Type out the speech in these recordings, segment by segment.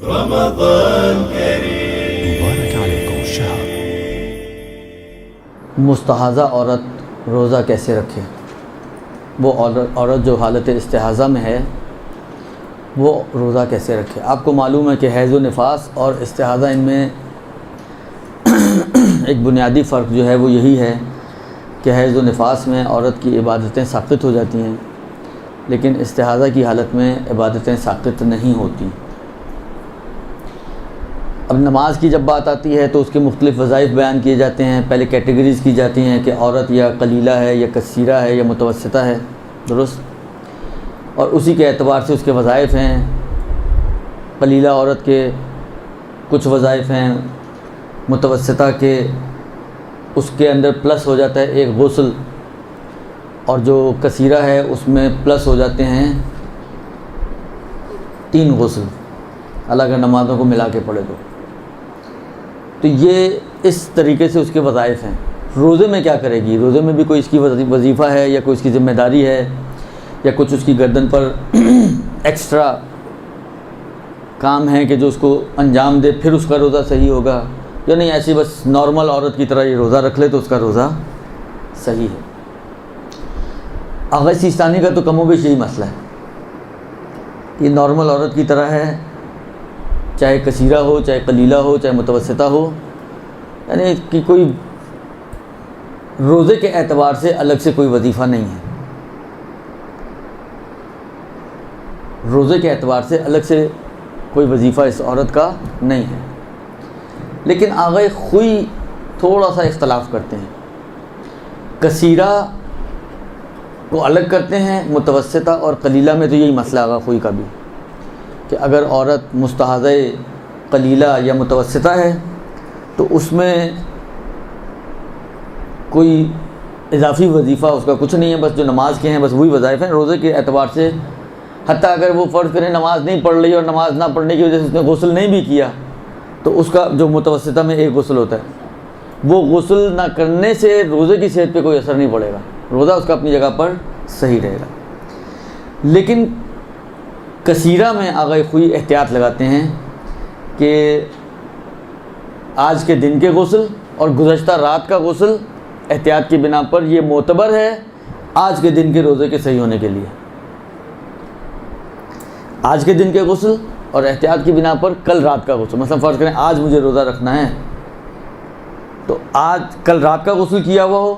رمضان کریم مبارک علیکم شہر۔ مستحاضہ عورت روزہ کیسے رکھے؟ وہ عورت جو حالت استحاضہ میں ہے وہ روزہ کیسے رکھے؟ آپ کو معلوم ہے کہ حیض و نفاس اور استحاضہ ان میں ایک بنیادی فرق جو ہے وہ یہی ہے کہ حیض و نفاس میں عورت کی عبادتیں ساقط ہو جاتی ہیں، لیکن استحاضہ کی حالت میں عبادتیں ساقط نہیں ہوتی۔ اب نماز کی جب بات آتی ہے تو اس کے مختلف وظائف بیان کیے جاتے ہیں۔ پہلے کیٹیگریز کی جاتی ہیں کہ عورت یا قلیلہ ہے یا کثیرہ ہے یا متوسطہ ہے، درست؟ اور اسی کے اعتبار سے اس کے وظائف ہیں۔ قلیلہ عورت کے کچھ وظائف ہیں، متوسطہ کے اس کے اندر پلس ہو جاتا ہے ایک غسل، اور جو کثیرہ ہے اس میں پلس ہو جاتے ہیں 3 غسل، الگ نمازوں کو ملا کے پڑھے تو یہ اس طریقے سے اس کے وظائف ہیں۔ روزے میں کیا کرے گی؟ روزے میں بھی کوئی اس کی وظیفہ ہے یا کوئی اس کی ذمہ داری ہے یا کچھ اس کی گردن پر ایکسٹرا کام ہے کہ جو اس کو انجام دے پھر اس کا روزہ صحیح ہوگا، یا نہیں ایسی بس نارمل عورت کی طرح یہ روزہ رکھ لے تو اس کا روزہ صحیح ہے؟ آغاز سیستانی کا تو کم و بیش یہی مسئلہ ہے، یہ نارمل عورت کی طرح ہے، چاہے کثیرہ ہو، چاہے قلیلہ ہو، چاہے متوسطہ ہو، یعنی کہ کوئی روزے کے اعتبار سے الگ سے کوئی وظیفہ نہیں ہے، روزے کے اعتبار سے الگ سے کوئی وظیفہ اس عورت کا نہیں ہے۔ لیکن آغاز خوئی تھوڑا سا اختلاف کرتے ہیں، کثیرہ کو الگ کرتے ہیں، متوسطہ اور قلیلہ میں تو یہی مسئلہ آغاز خوئی کا بھی کہ اگر عورت مستحاضہ قلیلہ یا متوسطہ ہے تو اس میں کوئی اضافی وظیفہ اس کا کچھ نہیں ہے، بس جو نماز کے ہیں بس وہی وظائف ہیں۔ روزے کے اعتبار سے حتیٰ اگر وہ فرض کریں نماز نہیں پڑھ رہی اور نماز نہ پڑھنے کی وجہ سے اس نے غسل نہیں بھی کیا تو اس کا جو متوسطہ میں ایک غسل ہوتا ہے، وہ غسل نہ کرنے سے روزے کی صحت پہ کوئی اثر نہیں پڑے گا، روزہ اس کا اپنی جگہ پر صحیح رہے گا۔ لیکن کثیرہ میں آغاز خوئی احتیاط لگاتے ہیں کہ آج کے دن کے غسل اور گزشتہ رات کا غسل احتیاط کی بنا پر یہ معتبر ہے آج کے دن کے روزے کے صحیح ہونے کے لیے۔ آج کے دن کے غسل اور احتیاط کی بنا پر کل رات کا غسل، مثلا فرض کریں آج مجھے روزہ رکھنا ہے تو آج کل رات کا غسل کیا ہوا ہو،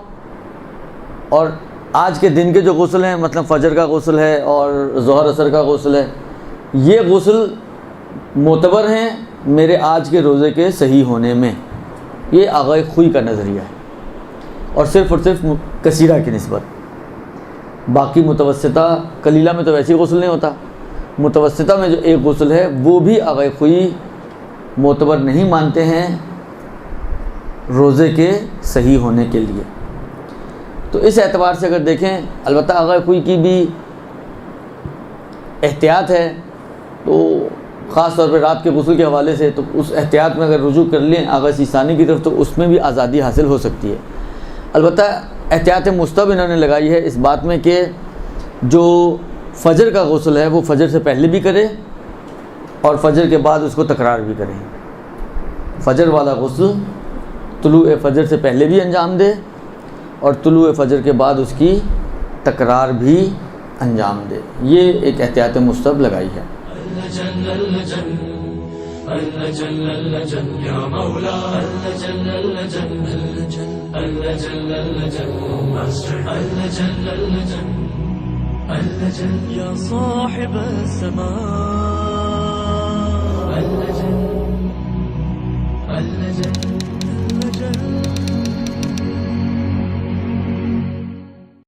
اور آج کے دن کے جو غسل ہیں مطلب فجر کا غسل ہے اور ظہر عصر کا غسل ہے، یہ غسل معتبر ہیں میرے آج کے روزے کے صحیح ہونے میں، یہ آغاز خوئی کا نظریہ ہے، اور صرف کثیرہ کی نسبت۔ باقی متوسطہ قلیلہ میں تو ویسے ہی غسل نہیں ہوتا، متوسطہ میں جو ایک غسل ہے وہ بھی آغاز خوئی معتبر نہیں مانتے ہیں روزے کے صحیح ہونے کے لیے۔ تو اس اعتبار سے اگر دیکھیں البتہ آغاز خوئی کی بھی احتیاط ہے، تو خاص طور پہ رات کے غسل کے حوالے سے تو اس احتیاط میں اگر رجوع کر لیں آغاز سیستانی کی طرف تو اس میں بھی آزادی حاصل ہو سکتی ہے۔ البتہ احتیاط مستحب انہوں نے لگائی ہے اس بات میں کہ جو فجر کا غسل ہے وہ فجر سے پہلے بھی کرے اور فجر کے بعد اس کو تکرار بھی کریں۔ فجر والا غسل طلوع فجر سے پہلے بھی انجام دے اور طلوع فجر کے بعد اس کی تکرار بھی انجام دے، یہ ایک احتیاط مستحب لگائی ہے۔ يا صاحب السماء اللجن